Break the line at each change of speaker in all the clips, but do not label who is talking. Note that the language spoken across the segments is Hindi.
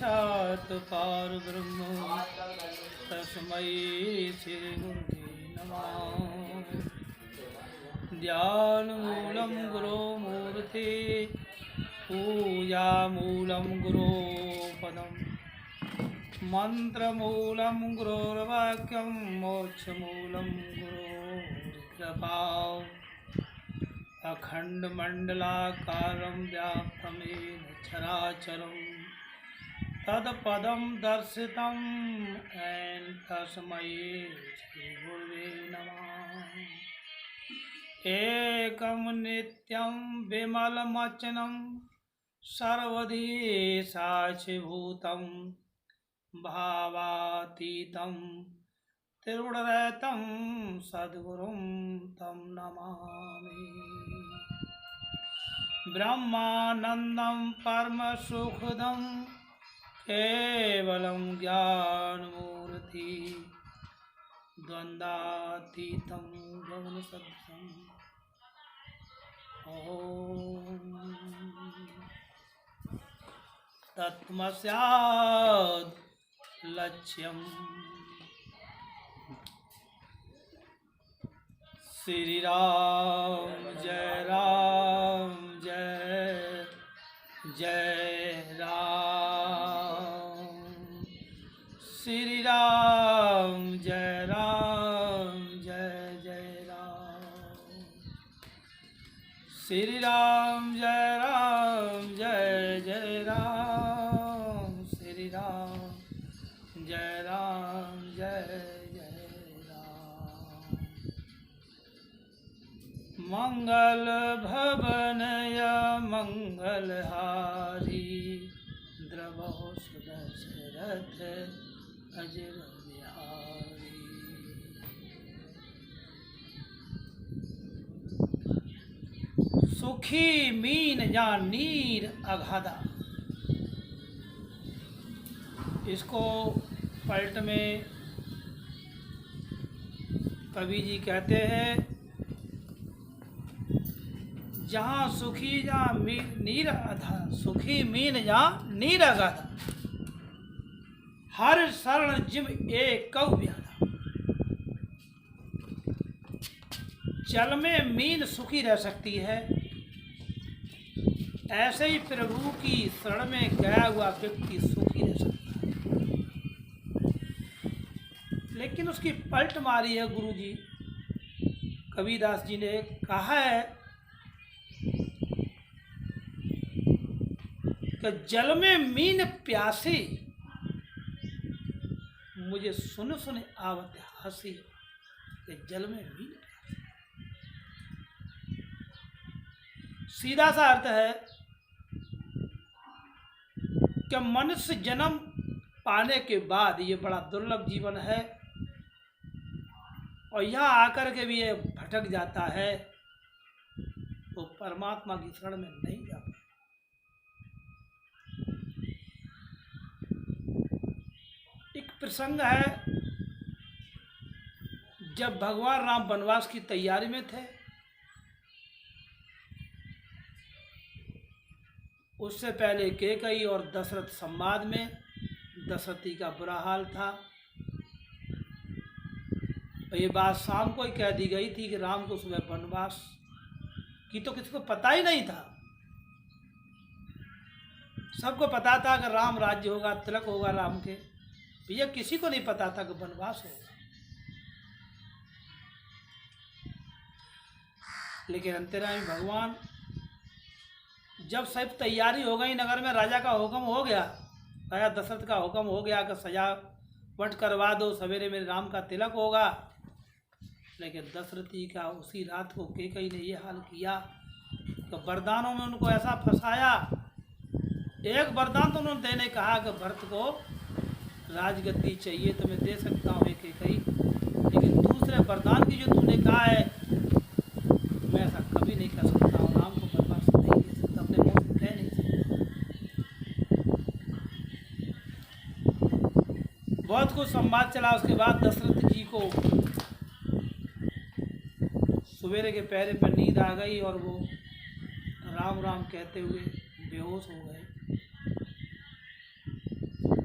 साक्षात् परब्रह्म तस्मै श्री गुरुवे नमः। ध्यानमूलं गुरोमूर्ते पूजामूलं गुरोपदम् मंत्रमूलं गुरोर्वाक्यं मोक्षमूलं गुरोर्कृपा। अखण्डमण्डलाकारं व्याप्तमेन चराचरं तत्पदं दर्शितं येन तस्मै श्रीगुरुवे नमः। एकं नित्यं विमलमचनं सर्वधी साक्षिभूतं भावातीतं त्रिगुणरहितं सद्गुरुं तं नमामि। ब्रह्मानन्दं परमसुखदं केवलं ज्ञानमूर्ति द्वन्द्वातीतं गगनसदृशम्। ॐ तत्त्वस्याद् लक्ष्यम्। श्री राम जय जय राम। श्री राम जय जय राम। श्री राम जय जय राम। श्री राम जय जय राम। मंगल भवनय मंगलहारी द्रवो सुदशरथ अजर बिहारी। सुखी मीन या नीर अगाधा। इसको पलट में कवि जी कहते हैं, जहाँ सुखी जा नीर अधा, सुखी मीन जा नीर अगाधा, हर शरण जिम एक कौ व्याधा। जल में मीन सुखी रह सकती है, ऐसे ही प्रभु की शरण में गया हुआ व्यक्ति सुखी रह सकता है। लेकिन उसकी पलट मारी है गुरु जी कबीरदास जी ने कहा है कि जल में मीन प्यासी, मुझे सुन सुन आवत हंसी। कि जल में मीन प्यासी, सीधा सा अर्थ है कि मनुष्य जन्म पाने के बाद ये बड़ा दुर्लभ जीवन है और यहाँ आकर के भी ये भटक जाता है, तो परमात्मा की शरण में नहीं जा पाता। एक प्रसंग है, जब भगवान राम वनवास की तैयारी में थे, उससे पहले कैकेयी और दशरथ संवाद में दशरथी का बुरा हाल था। और ये बात शाम को ही कह दी गई थी कि राम को सुबह वनवास की, तो किसी को पता ही नहीं था। सबको पता था कि राम राज्य होगा, तिलक होगा राम के, भैया किसी को नहीं पता था कि वनवास होगा। लेकिन अंतर्यामी भगवान जब सब तैयारी हो गई, नगर में राजा का हुक्म हो गया, राजा दशरथ का हुक्म हो गया कि सजावट करवा दो, सवेरे मेरे राम का तिलक होगा। लेकिन दशरथी का उसी रात को कैकेयी ने ये हाल किया तो वरदानों में उनको ऐसा फंसाया। एक वरदान तो उन्होंने देने कहा कि भरत को राजगद्दी चाहिए तो मैं दे सकता हूँ कैकेयी, लेकिन दूसरे वरदान की जो तुमने कहा है मैं ऐसा कभी नहीं कर सकता हूँ, राम को वरदान नहीं दे सकता, अपने मुँह से कह नहीं सकता। बहुत कुछ संवाद चला। उसके बाद दशरथ जी को सवेरे के पहरे पर नींद आ गई और वो राम राम कहते हुए बेहोश हो गए।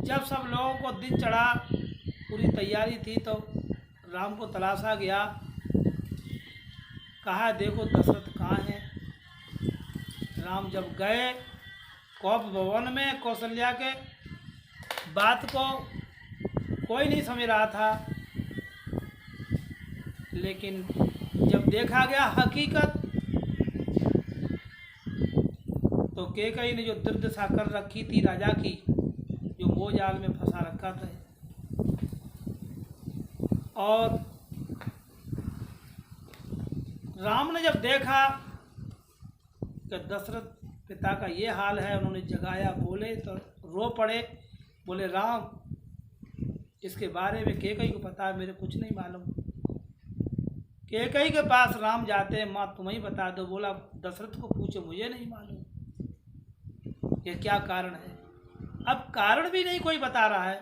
जब सब लोगों को दिन चढ़ा, पूरी तैयारी थी, तो राम को तलाशा गया। कहा देखो दशरथ कहाँ है। राम जब गए कौप भवन में, कौशल्या के बात को कोई नहीं समझ रहा था, लेकिन जब देखा गया हकीकत, तो कैकेयी ने जो दुर्दशा कर रखी थी राजा की, जो मोहजाल में फंसा रखा था, और राम ने जब देखा कि दशरथ पिता का ये हाल है, उन्होंने जगाया, बोले तो रो पड़े, बोले राम इसके बारे में कैकेयी को पता है, मेरे कुछ नहीं मालूम। कैकेयी के पास राम जाते हैं, माँ तुम्हें ही बता दो। बोला दशरथ को पूछो, मुझे नहीं मालूम ये क्या कारण है। अब कारण भी नहीं कोई बता रहा है।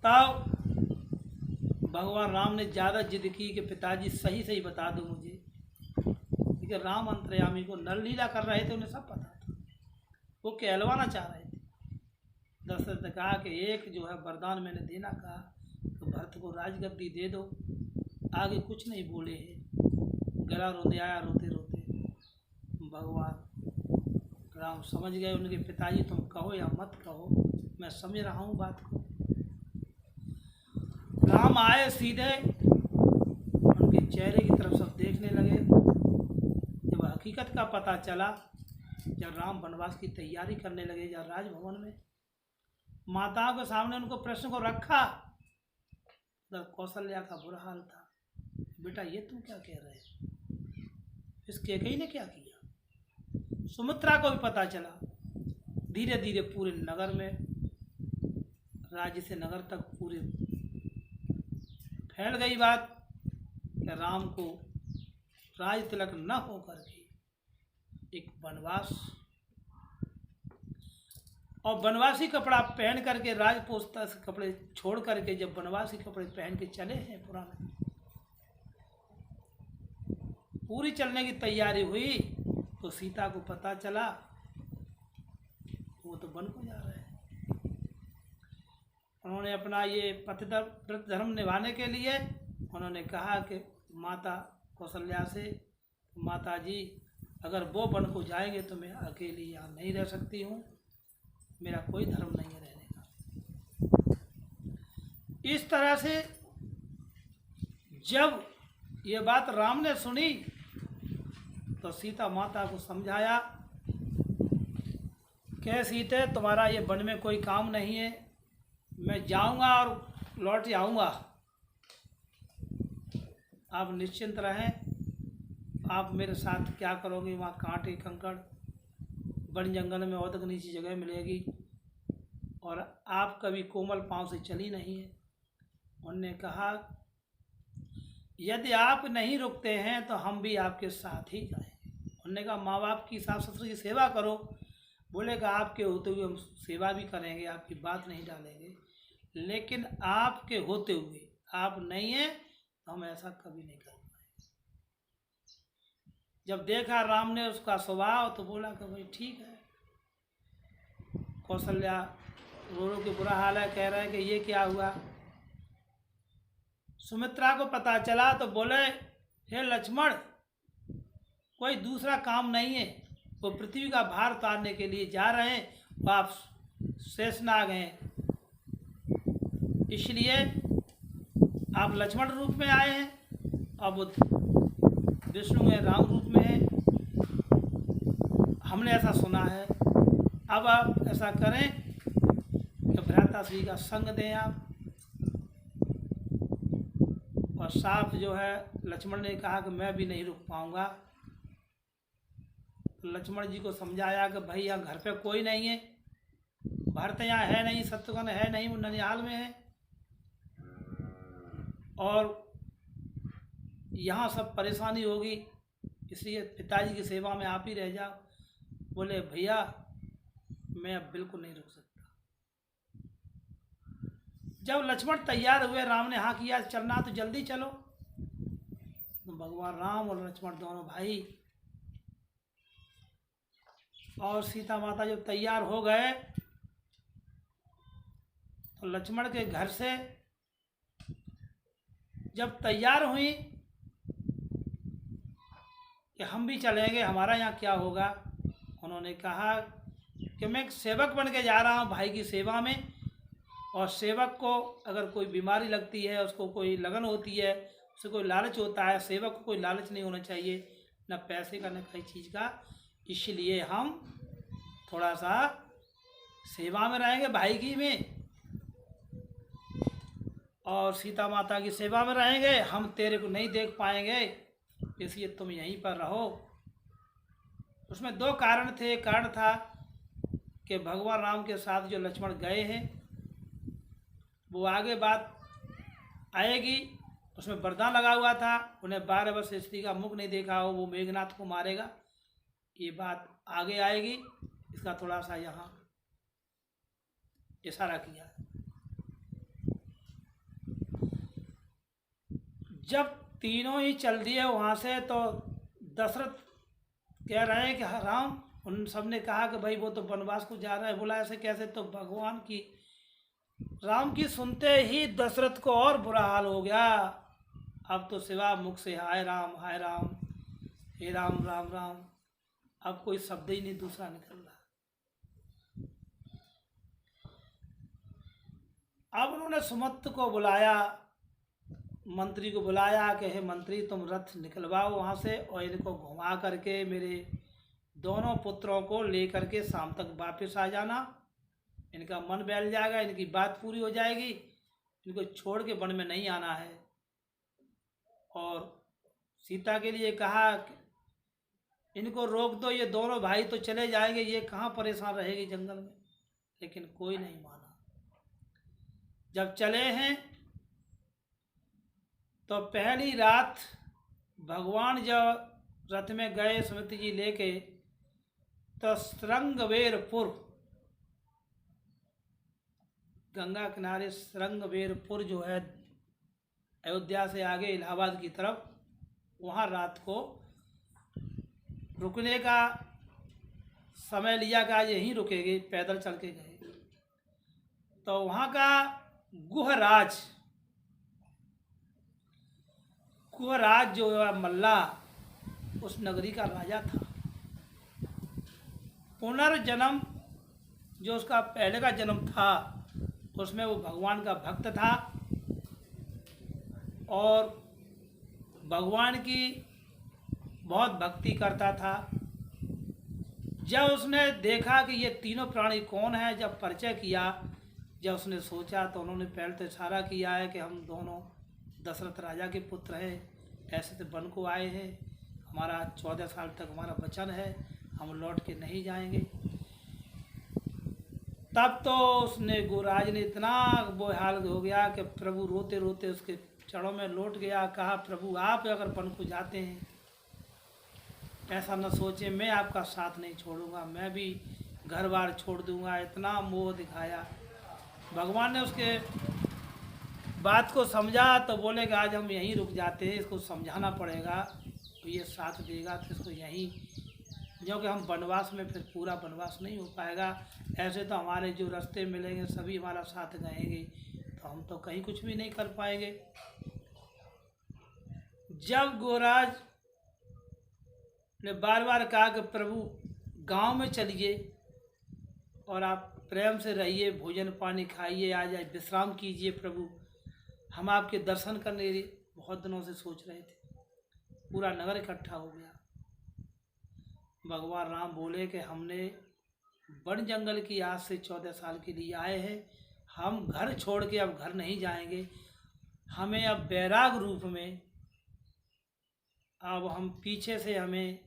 तब भगवान राम ने ज़्यादा जिद की कि पिताजी सही सही बता दो मुझे, क्योंकि राम अंतर्यामी को नल लीला कर रहे थे, उन्हें सब पता था, वो कहलवाना चाह रहे थे। दशरथ ने कहा कि एक जो है वरदान मैंने देना कहा, तो भरत को राजगद्दी दे दो। आगे कुछ नहीं बोले हैं, गला रोंदे आया रोते रोते। भगवान राम समझ गए, उनके पिताजी तुम कहो या मत कहो, मैं समझ रहा हूँ बात को। राम आए सीधे, उनके चेहरे की तरफ सब देखने लगे। जब हकीकत का पता चला, जब राम वनवास की तैयारी करने लगे, जब राजभवन में माताओं के सामने उनको प्रश्न को रखा, तो कौशल्या का बुरा हाल था। बेटा ये तुम क्या कह रहे हो, इस कैकेयी ने क्या किया। सुमित्रा को भी पता चला। धीरे धीरे पूरे नगर में, राज्य से नगर तक पूरे फैल गई बात कि राम को राज तिलक न होकर के एक वनवास, और वनवासी कपड़ा पहन करके, राजपोषता से कपड़े छोड़ करके जब वनवासी कपड़े पहन के चले हैं पुराने, पूरी चलने की तैयारी हुई, तो सीता को पता चला वो तो वन को जा रहे हैं। उन्होंने अपना ये पतिव्रत धर्म निभाने के लिए उन्होंने कहा कि माता कौशल्या से, माता जी अगर वो वन को जाएंगे तो मैं अकेली यहाँ नहीं रह सकती हूँ, मेरा कोई धर्म नहीं है रहने का। इस तरह से जब ये बात राम ने सुनी, तो सीता माता को समझाया कि सीते तुम्हारा ये वन में कोई काम नहीं है, मैं जाऊंगा और लौट आऊँगा, आप निश्चिंत रहें। आप मेरे साथ क्या करोगे, वहाँ कांटे कंकड़ वन जंगल में औदक नीची जगह मिलेगी, और आप कभी कोमल पांव से चली नहीं है। उन्होंने कहा यदि आप नहीं रुकते हैं तो हम भी आपके साथ ही जाएंगे। उन्होंने कहा माँ बाप की, सास ससुर की सेवा करो। बोले कि आपके होते हुए हम सेवा भी करेंगे, आपकी बात नहीं डालेंगे, लेकिन आपके होते हुए आप नहीं हैं तो हम ऐसा कभी नहीं कर पाएंगे। जब देखा राम ने उसका स्वभाव, तो बोला कि भाई ठीक है। कौशल्या रो रो के बुरा हाल है, कह रहे हैं कि ये क्या हुआ। सुमित्रा को पता चला तो बोले हे लक्ष्मण, कोई दूसरा काम नहीं है, वो पृथ्वी का भार उतारने के लिए जा रहे हैं, वो आप शेषनाग हैं, इसलिए आप लक्ष्मण रूप में आए हैं, अब विष्णु में राम रूप में है, हमने ऐसा सुना है। अब आप ऐसा करें कि भ्राता श्री का संग दें आप। और साफ जो है लक्ष्मण ने कहा कि मैं भी नहीं रुक पाऊंगा। तो लक्ष्मण जी को समझाया कि भाई यहाँ घर पे कोई नहीं है, भरत यहाँ है नहीं, शत्रुघ्न है नहीं, वो ननिहाल में है, और यहाँ सब परेशानी होगी, इसलिए पिताजी की सेवा में आप ही रह जाओ। बोले भैया मैं अब बिल्कुल नहीं रुक सकता। जब लक्ष्मण तैयार हुए, राम ने हाँ किया चलना तो जल्दी चलो, तो भगवान राम और लक्ष्मण दोनों भाई और सीता माता जब तैयार हो गए, तो लक्ष्मण के घर से जब तैयार हुई कि हम भी चलेंगे, हमारा यहाँ क्या होगा, उन्होंने कहा कि मैं एक सेवक बन के जा रहा हूँ भाई की सेवा में, और सेवक को अगर कोई बीमारी लगती है, उसको कोई लगन होती है, उसे कोई लालच होता है, सेवक को कोई लालच नहीं होना चाहिए, न पैसे का न किसी चीज़ का। इसलिए हम थोड़ा सा सेवा में रहेंगे भाई की में, और सीता माता की सेवा में रहेंगे, हम तेरे को नहीं देख पाएंगे, इसलिए तुम यहीं पर रहो। उसमें दो कारण थे। एक कारण था कि भगवान राम के साथ जो लक्ष्मण गए हैं वो आगे बात आएगी, उसमें वरदान लगा हुआ था, उन्हें 12 वर्ष स्त्री का मुख नहीं देखा हो वो मेघनाथ को मारेगा, ये बात आगे आएगी, इसका थोड़ा सा यहाँ इशारा किया। जब तीनों ही चल दिए वहाँ से, तो दशरथ कह रहे हैं कि राम, उन सब ने कहा कि भाई वो तो वनवास को जा रहा है। बोला ऐसे कैसे? तो भगवान की, राम की सुनते ही दशरथ को और बुरा हाल हो गया। अब तो सिवा मुख से हाय राम, हे राम, राम राम, अब कोई शब्द ही नहीं दूसरा निकल रहा। अब उन्होंने सुमंत को बुलाया, मंत्री को बुलाया कि हे मंत्री, तुम रथ निकलवाओ वहाँ से और इनको घुमा करके मेरे दोनों पुत्रों को लेकर के शाम तक वापस आ जाना, इनका मन बहल जाएगा, इनकी बात पूरी हो जाएगी, इनको छोड़ के वन में नहीं आना है। और सीता के लिए कहा कि इनको रोक दो, ये दोनों भाई तो चले जाएंगे, ये कहाँ परेशान रहेगी जंगल में। लेकिन कोई नहीं माना। जब चले हैं तो पहली रात भगवान जब रथ में गए सुमित्रा जी लेके, तो श्रृंगवेरपुर, गंगा किनारे श्रृंगवेरपुर जो है अयोध्या से आगे इलाहाबाद की तरफ, वहाँ रात को रुकने का समय लिया कि आज यहीं रुकेंगे, पैदल चल के गए। तो वहाँ का गुहराज जो है मल्ला, उस नगरी का राजा था। पुनर्जन्म जो उसका पहले का जन्म था उसमें वो भगवान का भक्त था और भगवान की बहुत भक्ति करता था। जब उसने देखा कि ये तीनों प्राणी कौन है, जब परिचय किया, जब उसने सोचा, तो उन्होंने पहले तो इशारा किया है कि हम दोनों दशरथ राजा के पुत्र हैं, ऐसे तो वन को आए हैं, हमारा 14 साल तक हमारा वचन है, हम लौट के नहीं जाएंगे। तब तो उसने गुराज ने इतना वो हाल हो गया कि प्रभु रोते रोते उसके चरणों में लौट गया। कहा, प्रभु आप अगर वन को जाते हैं, ऐसा न सोचे, मैं आपका साथ नहीं छोड़ूंगा, मैं भी घर बार छोड़ दूंगा। इतना मोह दिखाया। भगवान ने उसके बात को समझा, तो बोले कि आज हम यहीं रुक जाते हैं, इसको समझाना पड़ेगा, तो ये साथ देगा तो इसको यहीं, क्योंकि हम वनवास में फिर पूरा वनवास नहीं हो पाएगा। ऐसे तो हमारे जो रास्ते मिलेंगे सभी हमारा साथ गएंगे, तो हम तो कहीं कुछ भी नहीं कर पाएंगे। जब गोराज ने बार बार कहा कि प्रभु गांव में चलिए और आप प्रेम से रहिए, भोजन पानी खाइए, आ जाए विश्राम कीजिए, प्रभु हम आपके दर्शन करने बहुत दिनों से सोच रहे थे। पूरा नगर इकट्ठा हो गया। भगवान राम बोले कि हमने वन जंगल की आज से 14 साल के लिए आए हैं, हम घर छोड़ के अब घर नहीं जाएंगे, हमें अब बैराग रूप में, अब हम पीछे से हमें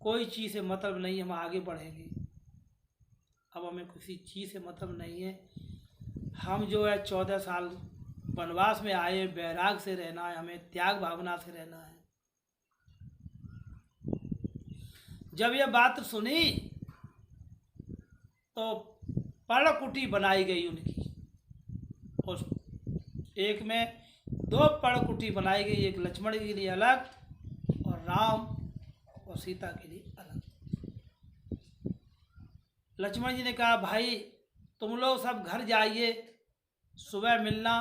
कोई चीज़ से मतलब नहीं, हम आगे बढ़ेंगे। अब हमें किसी चीज़ से मतलब नहीं है, हम जो है 14 साल वनवास में आए, बैराग से रहना है, हमें त्याग भावना से रहना है। जब यह बात सुनी तो पर्णकुटी बनाई गई उनकी, उस एक में 2 पर्णकुटी बनाई गई, एक लक्ष्मण के लिए अलग और राम और सीता के लिए अलग। लक्ष्मण जी ने कहा, भाई तुम लोग सब घर जाइए, सुबह मिलना,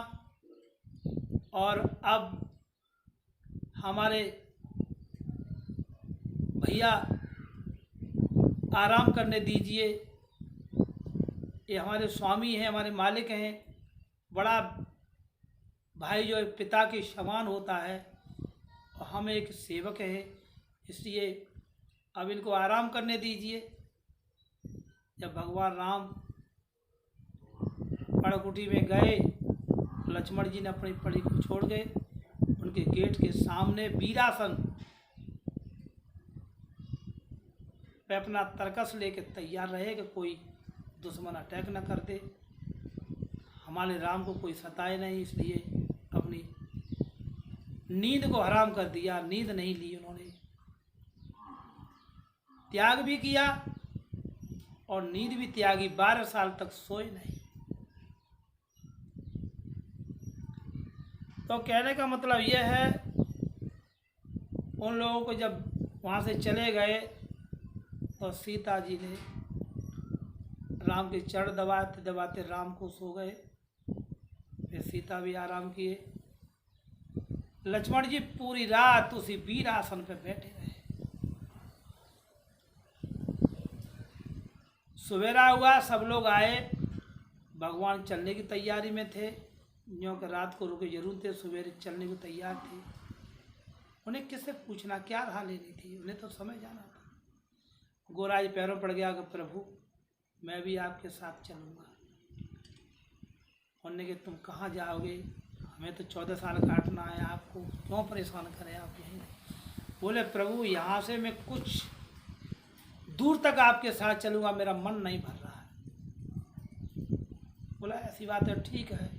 और अब हमारे भैया आराम करने दीजिए। ये हमारे स्वामी हैं, हमारे मालिक हैं, बड़ा भाई जो पिता के समान होता है, और हम एक सेवक हैं, इसलिए अब इनको आराम करने दीजिए। जब भगवान राम पड़कुटी में गए, लक्ष्मण जी ने अपनी पड़ी को छोड़ गए। उनके गेट के सामने वीरासन पे अपना तरकस लेके तैयार रहे कि कोई दुश्मन अटैक न कर दे, हमारे राम को कोई सताए नहीं। इसलिए अपनी नींद को हराम कर दिया, नींद नहीं ली उन्होंने, त्याग भी किया और नींद भी त्यागी। 12 साल तक सोए नहीं। तो कहने का मतलब यह है, उन लोगों को जब वहाँ से चले गए तो सीता जी ने राम के चरण दबाते दबाते राम को सो गए। फिर सीता भी आराम किए। लक्ष्मण जी पूरी रात उसी वीर आसन पर बैठे रहे। सवेरा हुआ, सब लोग आए, भगवान चलने की तैयारी में थे। न्यों के रात को रुके जरूर थे, सवेरे चलने को तैयार थे। उन्हें किससे पूछना, क्या राह लेनी थी, उन्हें तो समय जाना था। गोराज पैरों पड़ गया कि प्रभु मैं भी आपके साथ चलूँगा। उन्होंने कि तुम कहाँ जाओगे, हमें तो 14 साल काटना है, आपको क्यों परेशान करें आप यहीं। बोले प्रभु यहाँ से मैं कुछ दूर तक आपके साथ चलूँगा, मेरा मन नहीं भर रहा है। बोला ऐसी बात है, ठीक है।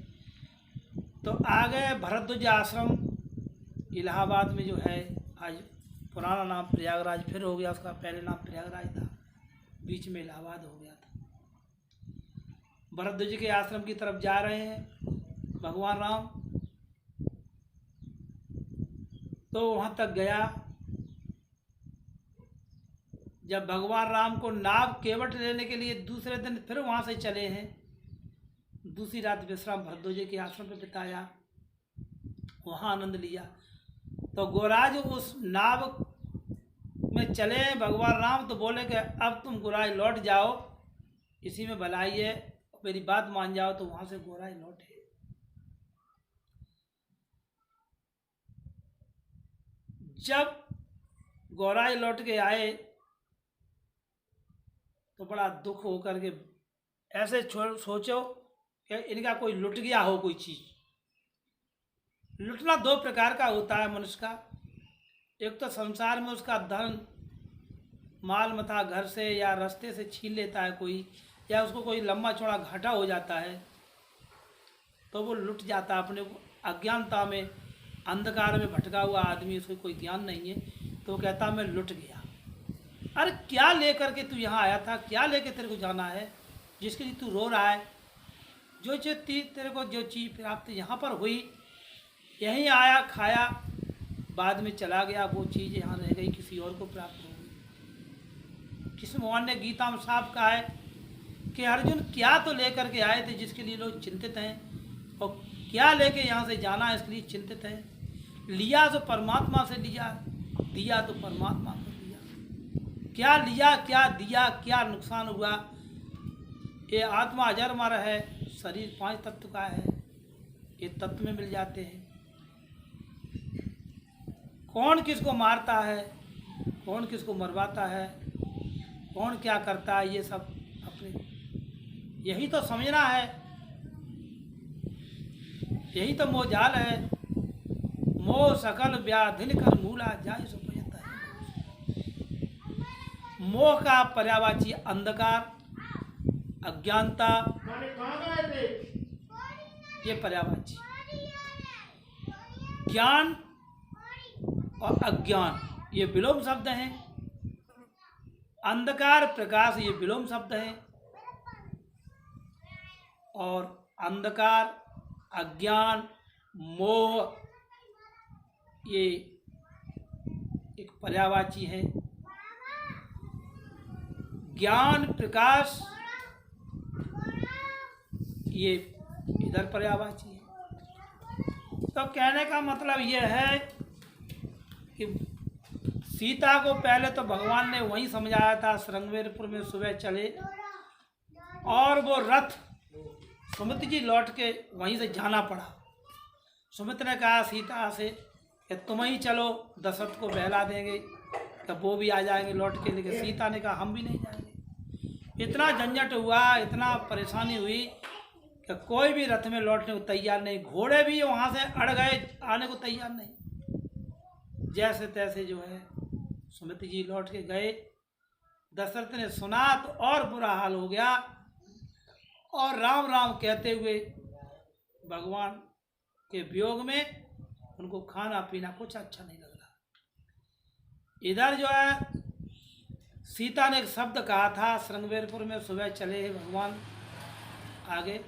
तो आ गए भरद्वाज आश्रम, इलाहाबाद में जो है, आज पुराना नाम प्रयागराज फिर हो गया, उसका पहले नाम प्रयागराज था, बीच में इलाहाबाद हो गया था। भरद्वाज के आश्रम की तरफ जा रहे हैं भगवान राम। तो वहाँ तक गया। जब भगवान राम को नाव केवट लेने के लिए दूसरे दिन फिर वहाँ से चले हैं, दूसरी रात विश्राम भरद्वाज के आश्रम पे बिताया, वहाँ आनंद लिया। तो गोराज उस नाव में चले भगवान राम, तो बोले कि अब तुम गोराज लौट जाओ, इसी में भलाई है, मेरी बात मान जाओ। तो वहाँ से गोराज लौटे। जब गोराज लौट के आए तो बड़ा दुख होकर के ऐसे सोचो कि इनका कोई लुट गया हो कोई चीज़। लुटना 2 प्रकार का होता है मनुष्य का। एक तो संसार में उसका धन माल मता घर से या रास्ते से छीन लेता है कोई, या उसको कोई लंबा चौड़ा घाटा हो जाता है तो वो लुट जाता है। अपने को अज्ञानता में अंधकार में भटका हुआ आदमी, उसको कोई ज्ञान नहीं है, तो कहता मैं लुट गया। अरे क्या लेकर के तू यहाँ आया था, क्या लेकर तेरे को जाना है जिसके लिए तू रो रहा है। जो चीज़ तेरे को जो चीज़ प्राप्त यहाँ पर हुई, यहीं आया खाया, बाद में चला गया, वो चीज़ यहाँ रह गई, किसी और को प्राप्त हो गई। कृष्ण भगवान ने गीता में साफ कहा है कि अर्जुन क्या तो लेकर के आए थे जिसके लिए लोग चिंतित हैं, और क्या लेके यहाँ से जाना है इसके लिए चिंतित हैं। लिया तो परमात्मा से लिया, दिया तो परमात्मा को दिया। क्या लिया, क्या दिया, क्या नुकसान हुआ। ये आत्मा अजर मर है, शरीर 5 तत्व का है, ये तत्व में मिल जाते हैं। कौन किसको मारता है, कौन किसको मरवाता है, कौन क्या करता है, ये सब अपने यही तो समझना है। यही तो मोहजाल है। मोह सकल व्याधिन कर मूला जाय सो भयता है। मोह का पर्यायवाची अंधकार, अज्ञानता, ये पर्यायवाची। ज्ञान और अज्ञान ये विलोम शब्द हैं। अंधकार प्रकाश ये विलोम शब्द हैं। और अंधकार, अज्ञान, मोह ये एक पर्यायवाची है। ज्ञान प्रकाश ये इधर पर्यायवाची है। तो कहने का मतलब ये है कि सीता को पहले तो भगवान ने वहीं समझाया था, श्रृंगवेरपुर में सुबह चले, और वो रथ सुमित्र जी लौट के वहीं से जाना पड़ा। सुमित्र ने कहा सीता से कि तुम ही चलो, दशरथ को बहला देंगे, तब वो भी आ जाएंगे लौट के, लेकिन सीता ने कहा हम भी नहीं जाएंगे। इतना झंझट हुआ, इतना परेशानी हुई कि कोई भी रथ में लौटने को तैयार नहीं, घोड़े भी वहाँ से अड़ गए, आने को तैयार नहीं। जैसे तैसे जो है सुमित्र जी लौट के गए। दशरथ ने सुना तो और बुरा हाल हो गया, और राम राम कहते हुए भगवान के वियोग में उनको खाना पीना कुछ अच्छा नहीं लग रहा। इधर जो है सीता ने एक शब्द कहा था, श्रृंगवेरपुर में सुबह चले भगवान आगे,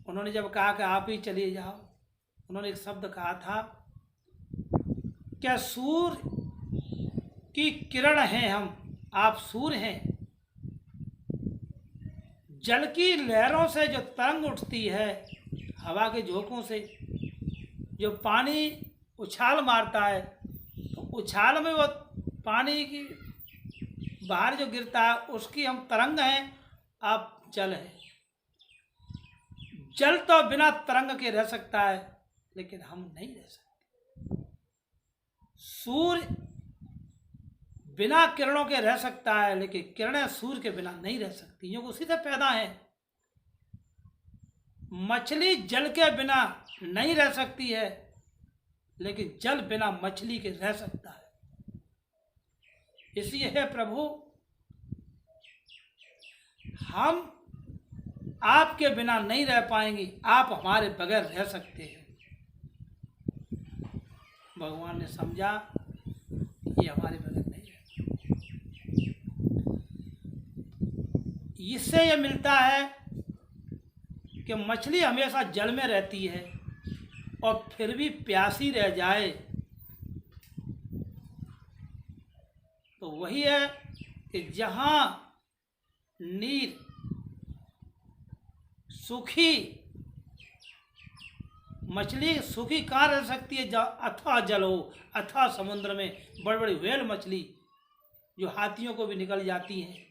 उन्होंने जब कहा कि आप ही चलिए जाओ, उन्होंने एक शब्द कहा था, क्या सूर्य की किरण हैं हम, आप सूर्य हैं। जल की लहरों से जो तरंग उठती है, हवा के झोंकों से जो पानी उछाल मारता है, तो उछाल में वो पानी की बाहर जो गिरता है उसकी हम तरंग हैं, आप जल हैं। जल तो बिना तरंग के रह सकता है, लेकिन हम नहीं रह सकते। सूर्य बिना किरणों के रह सकता है, लेकिन किरणें सूर्य के बिना नहीं रह सकती, यूँ उसी से पैदा है। मछली जल के बिना नहीं रह सकती है, लेकिन जल बिना मछली के रह सकता है। इसलिए है प्रभु, हम आपके बिना नहीं रह पाएंगे, आप हमारे बगैर रह सकते हैं। भगवान ने समझा ये हमारे बगैर नहीं रह। इससे ये मिलता है कि मछली हमेशा जल में रहती है और फिर भी प्यासी रह जाए, तो वही है कि जहाँ नीर सूखी, मछली सूखी कहाँ रह सकती है, जहाँ अथाह जल हो, अथाह समुद्र में बड़ी बड़ी व्हेल मछली जो हाथियों को भी निकल जाती हैं।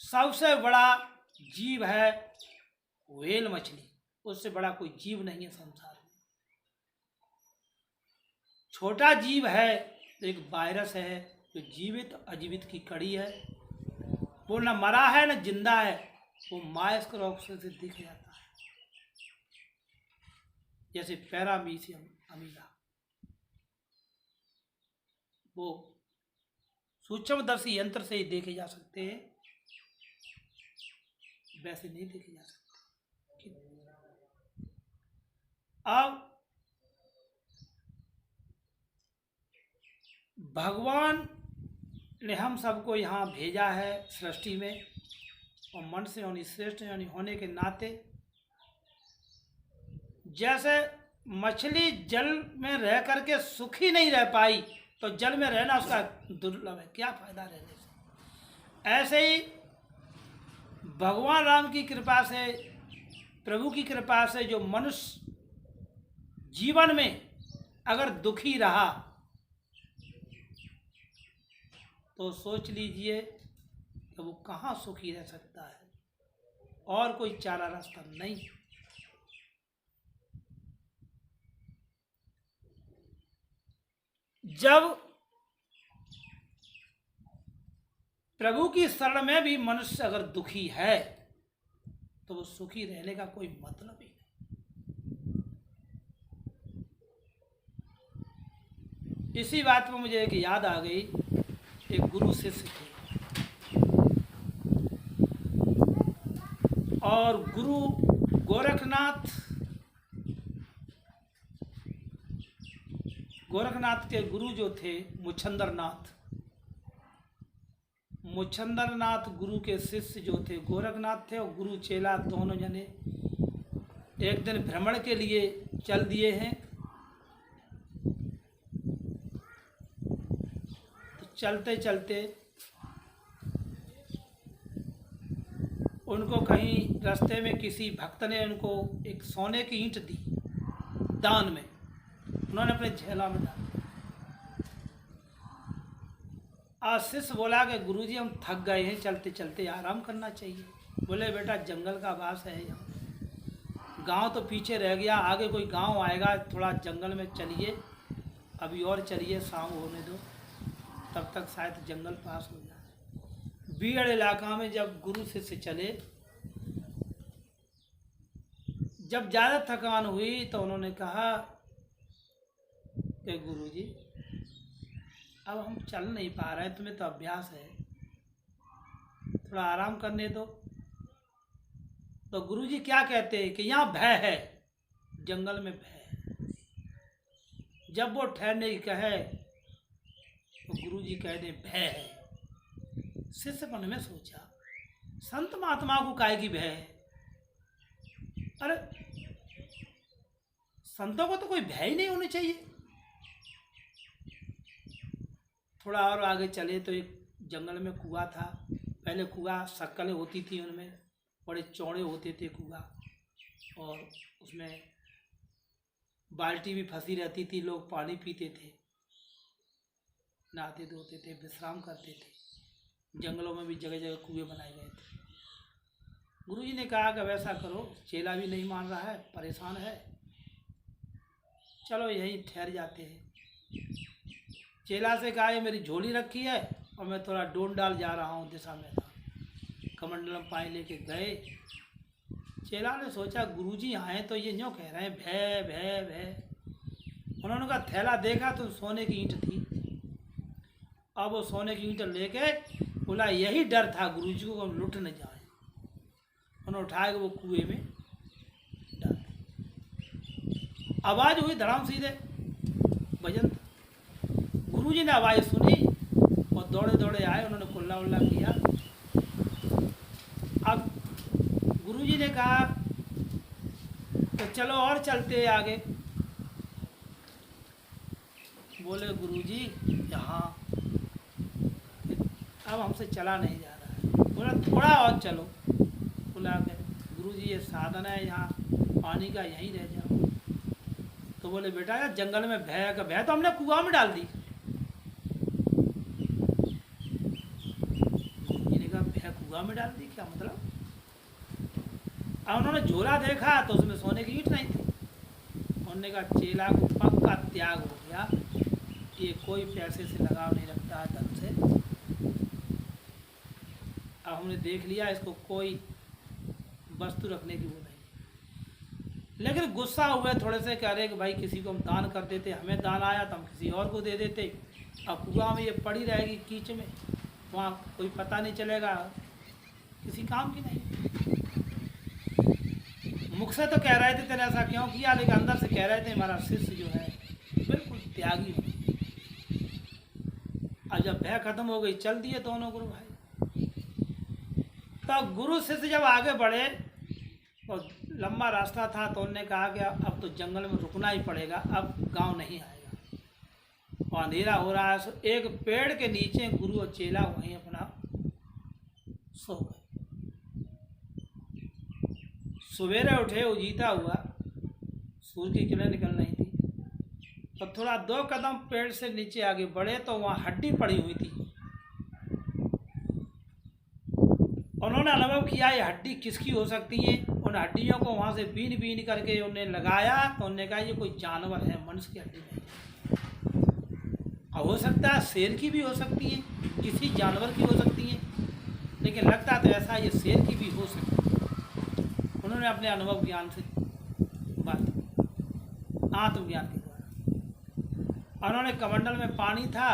सबसे बड़ा जीव है व्हेल मछली, उससे बड़ा कोई जीव नहीं है संसार में। छोटा जीव है तो एक वायरस है जो जीवित अजीवित की कड़ी है, वो न मरा है न जिंदा है, वो मायस्क रोग से दिख जाता है, जैसे पैरामीशियम अमीबा। वो सूक्ष्मदर्शी यंत्र से ही देखे जा सकते हैं, वैसे नहीं देखे जा सकते। अब भगवान ने हम सबको यहाँ भेजा है सृष्टि में, और मनुष्य यानी श्रेष्ठ यानी होने के नाते, जैसे मछली जल में रह करके सुखी नहीं रह पाई, तो जल में रहना उसका दुर्लभ है, क्या फायदा रहने से। ऐसे ही भगवान राम की कृपा से, प्रभु की कृपा से जो मनुष्य जीवन में अगर दुखी रहा, तो सोच लीजिए कि वो कहाँ सुखी रह सकता है, और कोई चारा रास्ता नहीं। जब प्रभु की शरण में भी मनुष्य अगर दुखी है, तो वो सुखी रहने का कोई मतलब ही नहीं। इसी बात पर मुझे एक याद आ गई, एक गुरु शिष्य थे, और गुरु गोरखनाथ के गुरु जो थे मुच्छंदरनाथ गुरु के शिष्य जो थे गोरखनाथ थे, और गुरु चेला दोनों जने एक दिन भ्रमण के लिए चल दिए हैं। तो चलते चलते उनको कहीं रास्ते में किसी भक्त ने उनको एक सोने की ईंट दी दान में, उन्होंने अपने झोला में डाल। आज शिष्य बोला कि गुरुजी हम थक गए हैं, चलते चलते आराम करना चाहिए। बोले बेटा जंगल का वास है यहाँ, गांव तो पीछे रह गया, आगे कोई गांव आएगा, थोड़ा जंगल में चलिए, अभी और चलिए, शाम होने दो, तब तक शायद जंगल पास हो जाए। बीड़ इलाका में जब गुरु शिष्य चले, जब ज़्यादा थकान हुई तो उन्होंने कहा कि गुरुजी अब हम चल नहीं पा रहे हैं, तुम्हें तो अभ्यास है, थोड़ा आराम करने दो। तो गुरुजी क्या कहते हैं कि यहाँ भय है, जंगल में भय है। जब वो ठहरने की कहे तो गुरुजी कह दे भय है। शिष्य मन में सोचा संत महात्मा को काहे की भय है? अरे संतों को तो कोई भय ही नहीं होनी चाहिए। थोड़ा और आगे चले तो एक जंगल में कुआं था। पहले कुआं शक्कलें होती थी, उनमें बड़े चौड़े होते थे कुआं, और उसमें बाल्टी भी फंसी रहती थी, लोग पानी पीते थे, नहाते धोते थे, विश्राम करते थे। जंगलों में भी जगह जगह कुएं बनाए गए थे। गुरुजी ने कहा कि वैसा करो, चेला भी नहीं मान रहा है, परेशान है, चलो यहीं ठहर जाते हैं। चेला से कहा ये मेरी झोली रखी है और मैं थोड़ा डोन डाल जा रहा हूँ दिशा में था। कमंडलम पानी लेके गए। चेला ने सोचा गुरुजी आए तो ये यूँ कह रहे हैं भय भय भय। उन्होंने कहा थैला देखा तो सोने की ईंट थी। अब वो सोने की ईंट लेके बोला यही डर था गुरुजी को लुट न जाए। उन्होंने उठाया वो कुएं में डाल दी। आवाज़ हुई धड़ाम सीधे, भजन। गुरुजी ने आवाज़ सुनी और दौड़े दौड़े आए, उन्होंने कुल्ला उल्ला किया। अब गुरुजी ने कहा तो चलो और चलते आगे। बोले गुरुजी यहाँ अब हमसे चला नहीं जा रहा है। बोला थोड़ा और चलो। बोला गुरुजी ये साधन है यहाँ पानी का, यहीं रह जाओ। तो बोले बेटा यार जंगल में भय का भय तो हमने कुआं में डाल दी। गुरुजी ने कहा भय कुआं में डाल दी, क्या मतलब? अब उन्होंने झोला देखा तो उसमें सोने की ईंट नहीं थी। उन्होंने कहा चेला को पक्का त्याग हो गया, ये कोई पैसे से लगाव नहीं रखता है धन से। अब हमने देख लिया इसको कोई वस्तु रखने की वो नहीं। लेकिन गुस्सा हुए थोड़े से, कह रहे कि भाई किसी को हम दान कर देते, हमें दान आया तो हम किसी और को दे देते। अब कुआं में ये पड़ी रहेगी कीच में, वहाँ कोई पता नहीं चलेगा, किसी काम की नहीं। मुख से तो कह रहे थे तेने ऐसा क्यों किया, लेकिन अंदर से कह रहे थे हमारा शिष्य जो है बिल्कुल त्यागी हो। अब जब भय खत्म हो गई चल दिए दोनों गुरु भाई। तो गुरु शिष्य जब आगे बढ़े और लंबा रास्ता था तो उन्होंने कहा कि अब तो जंगल में रुकना ही पड़ेगा, अब गांव नहीं आएगा और अंधेरा हो रहा है। सो एक पेड़ के नीचे गुरु और चेला वहीं अपना सो गए। सवेरे उठे, उजीता हुआ, सूर्य की किरणें निकल रही थी। तो थोड़ा 2 कदम पेड़ से नीचे आगे बढ़े तो वहाँ हड्डी पड़ी हुई थी। उन्होंने अनुभव किया ये हड्डी किसकी हो सकती है। उन हड्डियों को वहाँ से बीन बीन करके उन्हें लगाया तो उन्होंने कहा ये कोई जानवर है, मनुष्य की हड्डी नहीं। और हो सकता है शेर की भी हो सकती है, किसी जानवर की हो सकती है, लेकिन लगता तो ऐसा ये शेर की भी हो सकती है। उन्होंने अपने अनुभव ज्ञान से बात, आत्मज्ञान के द्वारा। उन्होंने कमंडल में पानी था,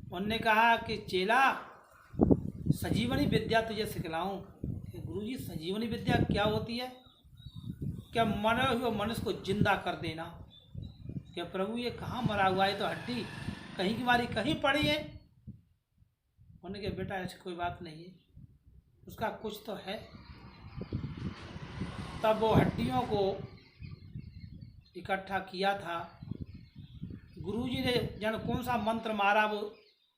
उन्होंने कहा कि चेला सजीवनी विद्या तुझे सिखलाऊं। गुरुजी सजीवनी विद्या क्या होती है? क्या मरा हुआ मनुष्य को जिंदा कर देना। क्या प्रभु ये कहाँ मरा हुआ है, तो हड्डी कहीं की मारी कहीं पड़ी है। उन्होंने कहा बेटा ऐसी कोई बात नहीं है, उसका कुछ तो है। तब वो हड्डियों को इकट्ठा किया था। गुरुजी ने जन कौन सा मंत्र मारा वो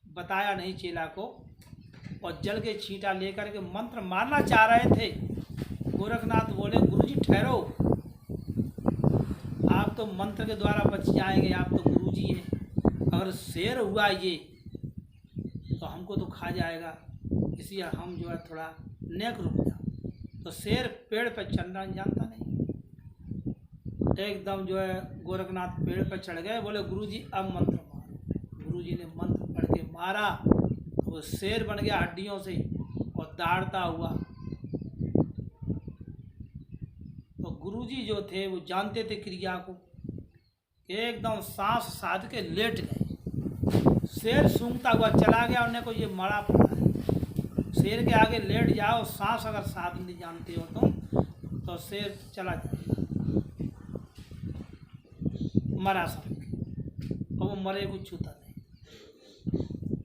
बताया नहीं चेला को। और जल के छींटा लेकर के मंत्र मारना चाह रहे थे। गोरखनाथ बोले गुरुजी ठहरो, आप तो मंत्र के द्वारा बच जाएंगे, आप तो गुरुजी हैं। अगर शेर हुआ ये तो हमको तो खा जाएगा, इसलिए हम जो है थोड़ा नेक रुक जाओ। तो शेर पेड़ पर चढ़ना जानता नहीं, एकदम जो है गोरखनाथ पेड़ पर चढ़ गए। बोले गुरुजी अब मंत्र मारो। गुरुजी ने मंत्र पढ़ के मारा, वो शेर बन गया हड्डियों से और दौड़ता हुआ। तो गुरुजी जो थे वो जानते थे क्रिया को, एकदम सांस साध के लेट गए। शेर सूंघता हुआ चला गया, उन्हें को ये मरा पड़ा है। शेर के आगे लेट जाओ, सांस अगर साध नहीं जानते हो तुम तो शेर चला जाएगा, मरा समझ के, और वो मरे को छूता नहीं।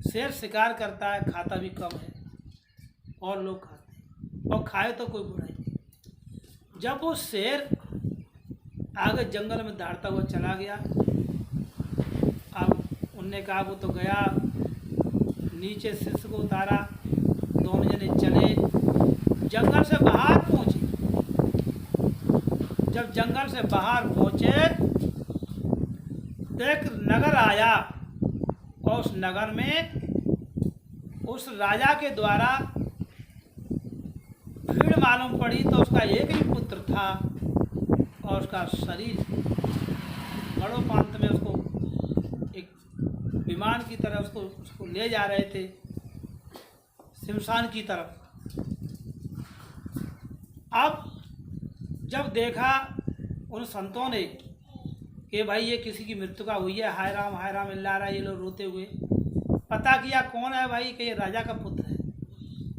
शेर शिकार करता है, खाता भी कम है और लोग खाते हैं, और खाए तो कोई बुराई नहीं। जब वो शेर आगे जंगल में दौड़ता हुआ चला गया, अब उनने कहा वो तो गया, नीचे शिष्य को उतारा, दोनों जने चले, जंगल से बाहर पहुँचे। जब जंगल से बाहर पहुँचे तो एक नगर आया, और उस नगर में उस राजा के द्वारा भीड़ मालूम पड़ी। तो उसका एक ही पुत्र था और उसका शरीर बड़ों पांत में उसको एक विमान की तरह उसको ले जा रहे थे शमशान की तरफ। अब जब देखा उन संतों ने कि भाई ये किसी की मृत्यु का हुई है, हाय राम इल्ला रहा, ये लोग रोते हुए पता किया कौन है भाई, कि ये राजा का पुत्र है।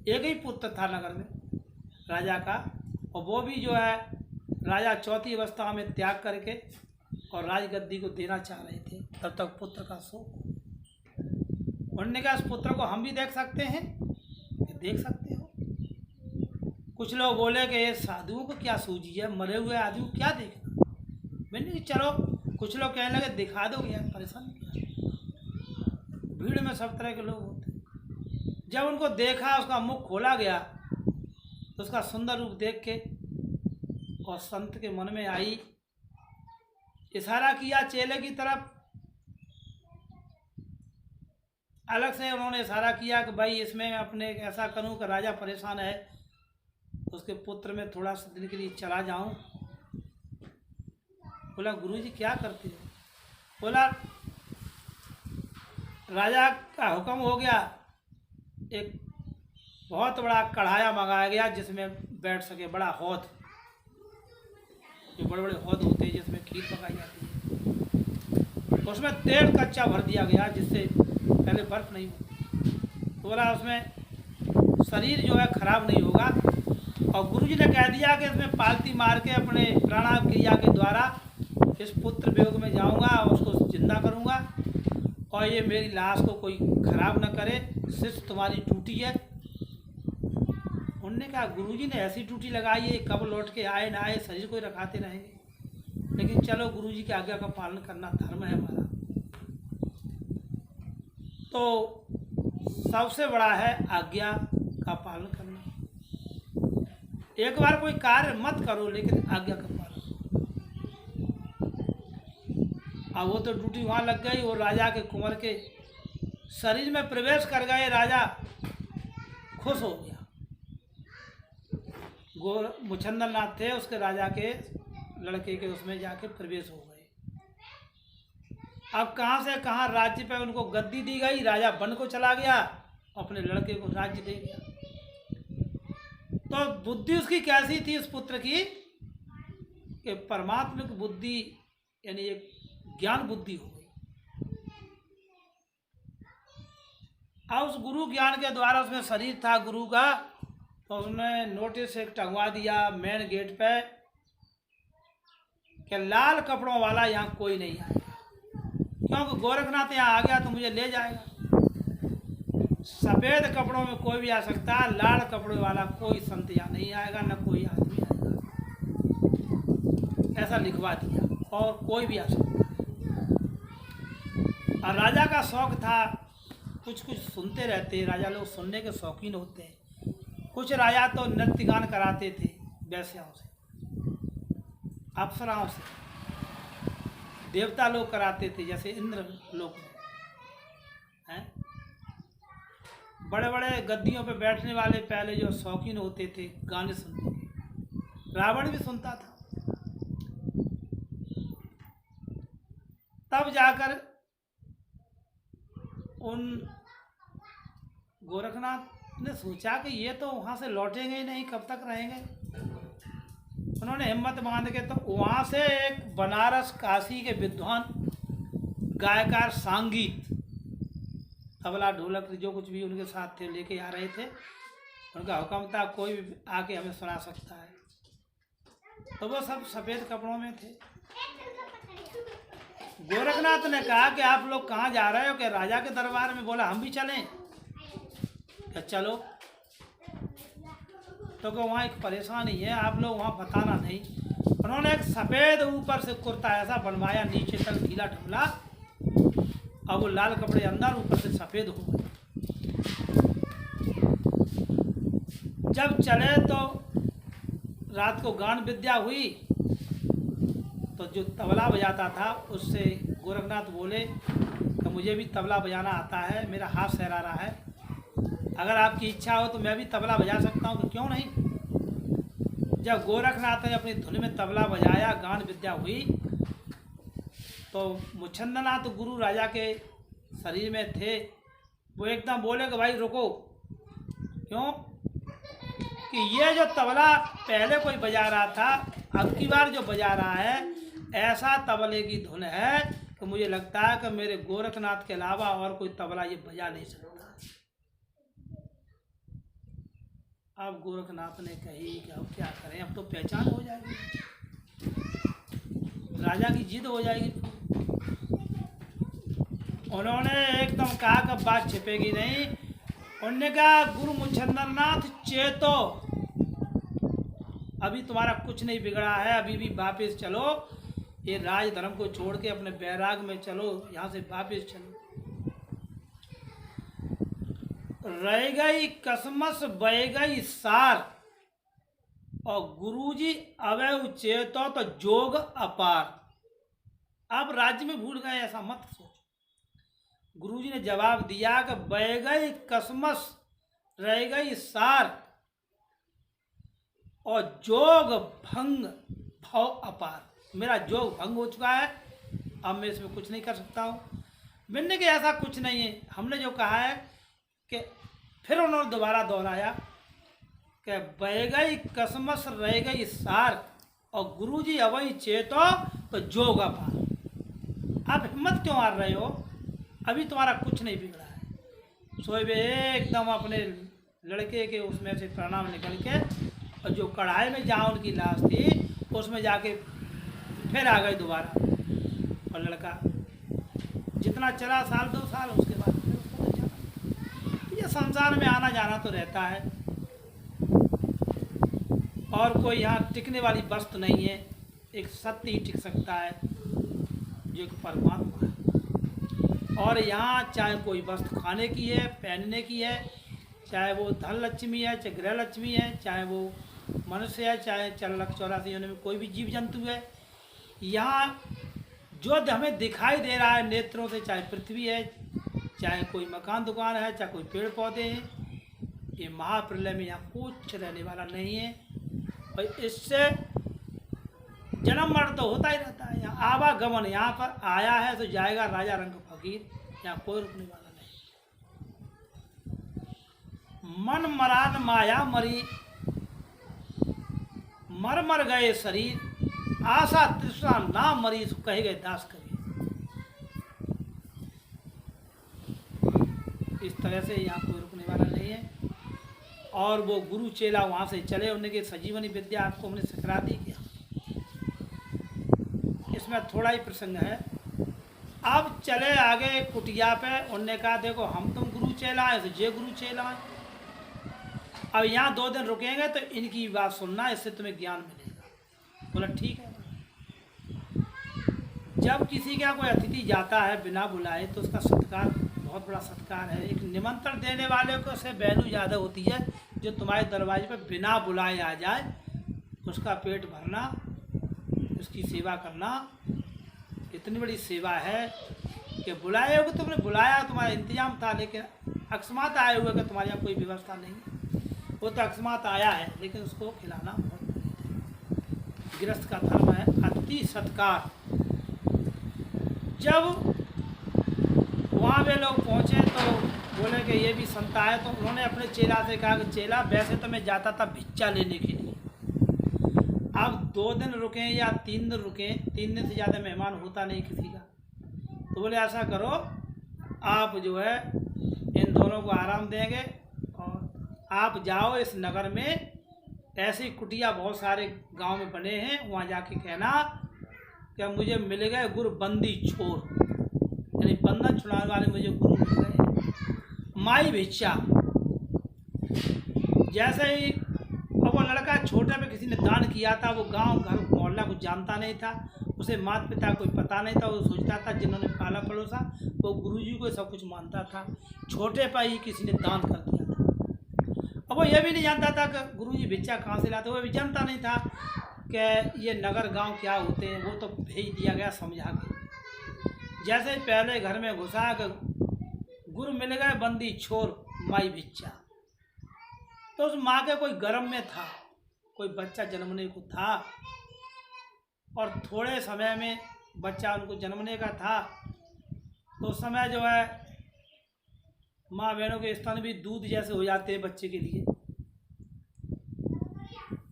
एक ही पुत्र था नगर में राजा का, और वो भी जो है राजा चौथी अवस्था में त्याग करके और राजगद्दी को देना चाह रहे थे। तब तक पुत्र का शोक। उन्होंने कहा इस पुत्र को हम भी देख सकते हैं, कि देख सकते हो। कुछ लोग बोले कि ये साधुओं को क्या सूझी है, मरे हुए आदमी को क्या देखना। मैंने कहा चलो, कुछ लोग कहने लगे दिखा दो यार, परेशान किया। भीड़ में सब तरह के लोग होते। जब उनको देखा, उसका मुख खोला गया, तो उसका सुंदर रूप देख के और संत के मन में आई, इशारा किया चेले की तरफ। अलग से उन्होंने इशारा किया कि भाई इसमें अपने ऐसा करूं कि राजा परेशान है, तो उसके पुत्र में थोड़ा सा दिन के लिए चला जाऊं। बोला गुरुजी क्या करते हो? बोला राजा का हुक्म हो गया, एक बहुत बड़ा कढ़ाया मंगाया गया जिसमें बैठ सके, बड़ा हौद, जो बड़े बड़े हौद होते हैं जिसमें खीर पकाई जाती है, उसमें तेल कच्चा भर दिया गया जिससे पहले बर्फ नहीं होती। तो बोला उसमें शरीर जो है खराब नहीं होगा। और गुरुजी ने कह दिया कि इसमें पालती मार के अपने प्राणायाम क्रिया के द्वारा इस पुत्र वियोग में जाऊंगा और उसको जिंदा करूंगा, और ये मेरी लाश को कोई खराब न करे, सिर्फ तुम्हारी ड्यूटी है। उनने कहा गुरुजी ने ऐसी ड्यूटी लगाई है, कब लौट के आए ना आए, शरीर को ही रखाते रहेंगे, लेकिन चलो गुरुजी की आज्ञा का पालन करना धर्म है हमारा। तो सबसे बड़ा है आज्ञा का पालन करना। एक बार कोई कार्य मत करो, लेकिन आज्ञा का पालन। अब वो तो ड्यूटी वहाँ लग गई, वो राजा के कुंवर के शरीर में प्रवेश कर गए। राजा खुश हो गया। मुचंदर नाथ थे उसके राजा के लड़के के, उसमें जाके प्रवेश हो गए। अब कहाँ से कहाँ राज्य पे उनको गद्दी दी गई, राजा बन को चला गया, अपने लड़के को राज्य दे गया। तो बुद्धि उसकी कैसी थी उस पुत्र की, कि परमात्मा की बुद्धि यानी एक ज्ञान बुद्धि हो गई। अब उस गुरु ज्ञान के द्वारा, उसमें शरीर था गुरु का, तो उसने नोटिस एक टंगवा दिया मेन गेट पे कि लाल कपड़ों वाला यहाँ कोई नहीं आएगा, क्योंकि गोरखनाथ यहाँ आ गया तो मुझे ले जाएगा। सफ़ेद कपड़ों में कोई भी आ सकता है, लाल कपड़े वाला कोई संत यहाँ नहीं आएगा, न कोई आदमी आएगा, ऐसा लिखवा दिया, और कोई भी आ सकता है। और राजा का शौक था कुछ कुछ सुनते रहते हैं, राजा लोग सुनने के शौकीन होते हैं। कुछ राजा तो नृत्य गान कराते थे वैश्याओं से, अप्सराओं से, देवता लोग कराते थे जैसे इंद्र लोग हैं। बड़े बड़े गद्दियों पे बैठने वाले पहले जो शौकीन होते थे गाने सुनते थे, रावण भी सुनता था। तब जाकर उन गोरखनाथ ने सोचा कि ये तो वहाँ से लौटेंगे ही नहीं, कब तक रहेंगे। उन्होंने हिम्मत बांध के तो वहाँ से एक बनारस काशी के विद्वान गायकार सांगीत, तबला ढोलक जो कुछ भी उनके साथ थे लेके आ रहे थे। उनका हुक्म था कोई भी आके हमें सुना सकता है। तो वो सब सफ़ेद कपड़ों में थे। गोरखनाथ ने कहा कि आप लोग कहाँ जा रहे हो? कि राजा के दरबार में। बोला हम भी चलें? क्या चलो। तो क्या वहाँ एक परेशानी है, आप लोग वहाँ बताना नहीं। उन्होंने एक सफ़ेद ऊपर से कुर्ता ऐसा बनवाया, नीचे तक ढीला ढमला, और वो लाल कपड़े अंदर, ऊपर से सफ़ेद हो गए। जब चले तो रात को गान विद्या हुई, तो जो तबला बजाता था उससे गोरखनाथ बोले कि मुझे भी तबला बजाना आता है, मेरा हाथ सहरा रहा है, अगर आपकी इच्छा हो तो मैं भी तबला बजा सकता हूँ, कि क्यों नहीं। जब गोरखनाथ ने अपनी धुन में तबला बजाया, गान विद्या हुई, तो मुच्छंदनाथ गुरु राजा के शरीर में थे। वो एकदम बोले कि भाई रुको। क्यों? कि ये जो तबला पहले कोई बजा रहा था, अब की बार जो बजा रहा है, ऐसा तबले की धुन है कि मुझे लगता है कि मेरे गोरखनाथ के अलावा और कोई तबला ये बजा नहीं सकता। अब गोरखनाथ ने कही कि अब क्या करें, अब तो पहचान हो जाएगी, राजा की जिद हो जाएगी। उन्होंने एकदम कहा कि बात छिपेगी नहीं। उन्होंने कहा गुरु मुच्छंदरनाथ चेतो, अभी तुम्हारा कुछ नहीं बिगड़ा है, अभी भी वापिस चलो, ये राज धर्म को छोड़ के अपने बैराग में चलो, यहाँ से वापिस चलो। रह गई कसमस बह गई सार, और गुरुजी अवय चेतो तो जोग अपार। आप राज्य में भूल गए ऐसा मत सोचो। गुरुजी ने जवाब दिया कि बह गई कसमस, रह गई सार, और जोग भंग भव अपार। मेरा जोग भंग हो चुका है, अब मैं इसमें कुछ नहीं कर सकता हूँ। मैंने कि ऐसा कुछ नहीं है, हमने जो कहा है कि फिर उन्होंने दोबारा दोहराया कि बह गई कसमस रह गई सार, और गुरुजी अवई चेतो तो जोग अपार। आप हिम्मत क्यों हार रहे हो? अभी तुम्हारा कुछ नहीं बिगड़ा है। सोए एकदम अपने लड़के के उसमें से प्रणाम निकल के, और जो कढ़ाई में जहाँ उनकी लाश थी उसमें जाके फिर आ गए दोबारा। और लड़का जितना चला, साल 2 साल, उसके बाद फिर उसको तो चला। ये संसार में आना जाना तो रहता है, और कोई यहाँ टिकने वाली वस्तु नहीं है। एक सत्य ही टिक सकता है, जो एक परमात्मा है। और यहाँ चाहे कोई वस्तु खाने की है, पहनने की है, चाहे वो धन लक्ष्मी है, चाहे गृह लक्ष्मी है, चाहे वो मनुष्य है, चाहे 4,84,000 में कोई भी जीव जंतु है, यहाँ जो हमें दिखाई दे रहा है नेत्रों से, चाहे पृथ्वी है, चाहे कोई मकान दुकान है, चाहे कोई पेड़ पौधे हैं, ये महाप्रलय में यहाँ कुछ रहने वाला नहीं है। और इससे जन्म मरण तो होता ही रहता है। यहाँ आवागमन, यहाँ पर आया है तो जाएगा, राजा रंग फकीर, यहाँ कोई रुकने वाला नहीं। मन मरान माया मरी, मर मर गए शरीर, आशा तृष्णा ना मरी, कहे गए दास कवि। इस तरह से यहाँ कोई रुकने वाला नहीं है। और वो गुरु चेला वहाँ से चले, उनके सजीवनी विद्या आपको हमने सिखा दी। क्या इसमें थोड़ा ही प्रसंग है। अब चले आगे कुटिया पे, उनने कहा देखो हम तुम गुरु चेला है, तो जे गुरु चेला है, अब यहाँ 2 दिन रुकेंगे तो इनकी बात सुनना, इससे तुम्हें ज्ञान मिलेगा। बोला ठीक है। जब किसी का कोई अतिथि जाता है बिना बुलाए तो उसका सत्कार बहुत बड़ा सत्कार है। एक निमंत्रण देने वाले को से वैल्यू ज़्यादा होती है। जो तुम्हारे दरवाजे पर बिना बुलाए आ जाए, उसका पेट भरना, उसकी सेवा करना इतनी बड़ी सेवा है कि बुलाए हो कि तुमने बुलाया, तुम्हारा इंतजाम था, लेकिन अकस्मात आए हुए कि तुम्हारे यहाँ कोई व्यवस्था नहीं। वो तो अकस्मात आया है, लेकिन उसको खिलाना बहुत गृहस्थ का धर्म है। अति सत्कार। जब वहाँ वे लोग पहुँचे तो बोले कि ये भी संता है, तो उन्होंने अपने चेला से कहा कि चेला, वैसे तो मैं जाता था भिक्षा लेने के लिए, अब 2 दिन रुके या 3 दिन रुके, 3 दिन से ज़्यादा मेहमान होता नहीं किसी का, तो बोले ऐसा करो, आप जो है इन दोनों को आराम देंगे और आप जाओ इस नगर में, ऐसी कुटिया बहुत सारे गांव में बने हैं, वहाँ जाके कहना कि मुझे मिल गए गुरु बंदी छोर, यानी बंधन छुड़ाने वाले मुझे गुरु मिल गए, माई भिक्षा। जैसे ही अब वो लड़का छोटे पे किसी ने दान किया था, वो गांव घर मोहल्ला कुछ जानता नहीं था, उसे माता पिता कोई पता नहीं था, वो सोचता था जिन्होंने पाला पड़ोसा वो गुरुजी को सब कुछ मानता था, छोटे पर ही किसी ने दान कर दिया था। अब वो ये भी नहीं जानता था कि गुरुजी भिक्षा कहाँ से लाते, वो भी जानता नहीं था कि ये नगर गांव क्या होते हैं, वो तो भेज दिया गया समझा के। जैसे ही पहले घर में घुसा कि गुरु मिल गए बंदी छोर माई भिक्षा, तो उस माँ के कोई गर्भ में था, कोई बच्चा जन्मने को था, और थोड़े समय में बच्चा उनको जन्मने का था, तो उस समय जो है माँ बहनों के स्तन भी दूध जैसे हो जाते हैं बच्चे के लिए।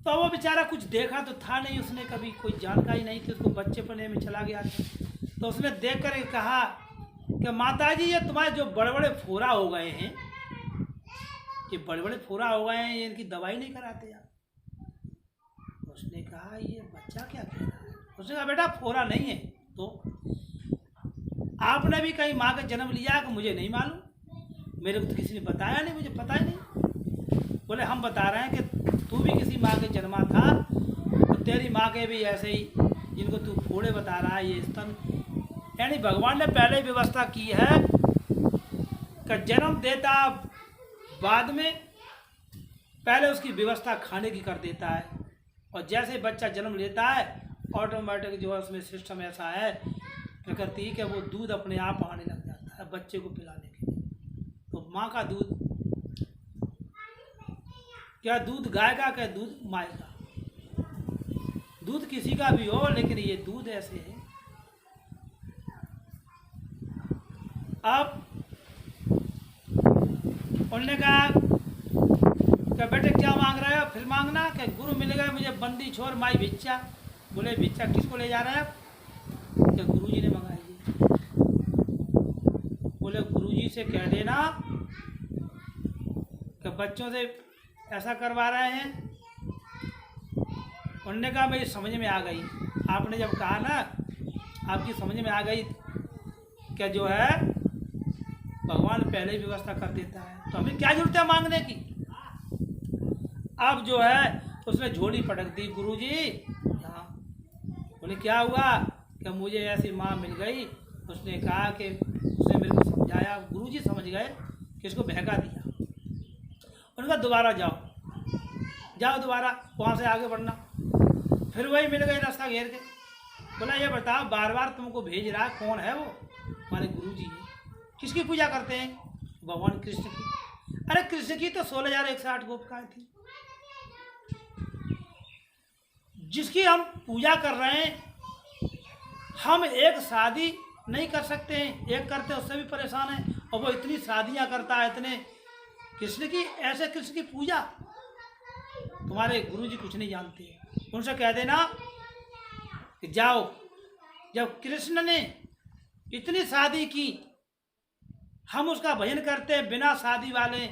तो वो बेचारा कुछ देखा तो था नहीं, उसने कभी कोई जानकारी नहीं थी, उसको बच्चे पने में चला गया था। तो उसने देख कर कहा कि माताजी ये तुम्हारे जो बड़े बड़े फोड़ा हो गए हैं, ये बड़े बड़े फोड़ा हो गए हैं, ये इनकी दवाई नहीं कराते आप? उसने कहा ये बच्चा क्या कह रहा है? उसने कहा बेटा फोड़ा नहीं है, तो आपने भी कहीं माँ का जन्म लिया कि मुझे नहीं मालूम, मेरे को तो किसी ने बताया नहीं, मुझे पता ही नहीं। बोले हम बता रहे हैं कि तू भी किसी माँ के जन्मा था, तो तेरी माँ के भी ऐसे ही जिनको तू फोड़े बता रहा है, ये स्तन, यानी भगवान ने पहले व्यवस्था की है कि जन्म देता बाद में पहले उसकी व्यवस्था खाने की कर देता है, और जैसे बच्चा जन्म लेता है ऑटोमेटिक जो है उसमें सिस्टम ऐसा है प्रकृति के वो दूध अपने आप आने लग जाता है बच्चे को पिलाने के लिए। तो माँ का दूध, क्या दूध गाय का, क्या दूध माँ का, दूध किसी का भी हो, लेकिन ये दूध ऐसे है। अब उन्होंने कहा कि बेटे क्या मांग रहे हो? फिर मांगना कि गुरु मिल गए मुझे बंदी छोर माई भिक्षा। बोले भिक्षा किसको ले जा रहे हैं आप? क्या गुरुजी ने मंगाई है। बोले गुरुजी से कह देना कि बच्चों से ऐसा करवा रहे हैं। उन्होंने कहा मेरी समझ में आ गई, आपने जब कहा ना आपकी समझ में आ गई क्या जो है भगवान पहले ही व्यवस्था कर देता है, तो हमें क्या जरूरत है मांगने की। अब जो है उसने झोली पटक दी, गुरुजी हाँ। बोले क्या हुआ? कि मुझे ऐसी माँ मिल गई। उसने कहा कि उसने मेरे को समझाया, गुरुजी समझ गए कि इसको बहका दिया। उनका दोबारा जाओ दोबारा वहाँ से आगे बढ़ना। फिर वही मिल गए रास्ता घेर के। बोला ये बताओ बार बार तुमको भेज रहा है, कौन है वो? हमारे गुरुजी है। किसकी पूजा करते हैं? भगवान कृष्ण की। अरे कृष्ण की तो 16,108 गोपिकाएं थी। जिसकी हम पूजा कर रहे हैं, हम एक शादी नहीं कर सकते हैं, एक करते हैं उससे भी परेशान है, और वो इतनी शादियां करता है, इतने कृष्ण की, ऐसे कृष्ण की पूजा। तुम्हारे गुरुजी कुछ नहीं जानते हैं। उनसे कह देना कि जाओ, जब कृष्ण ने इतनी शादी की, हम उसका भजन करते हैं बिना शादी वाले,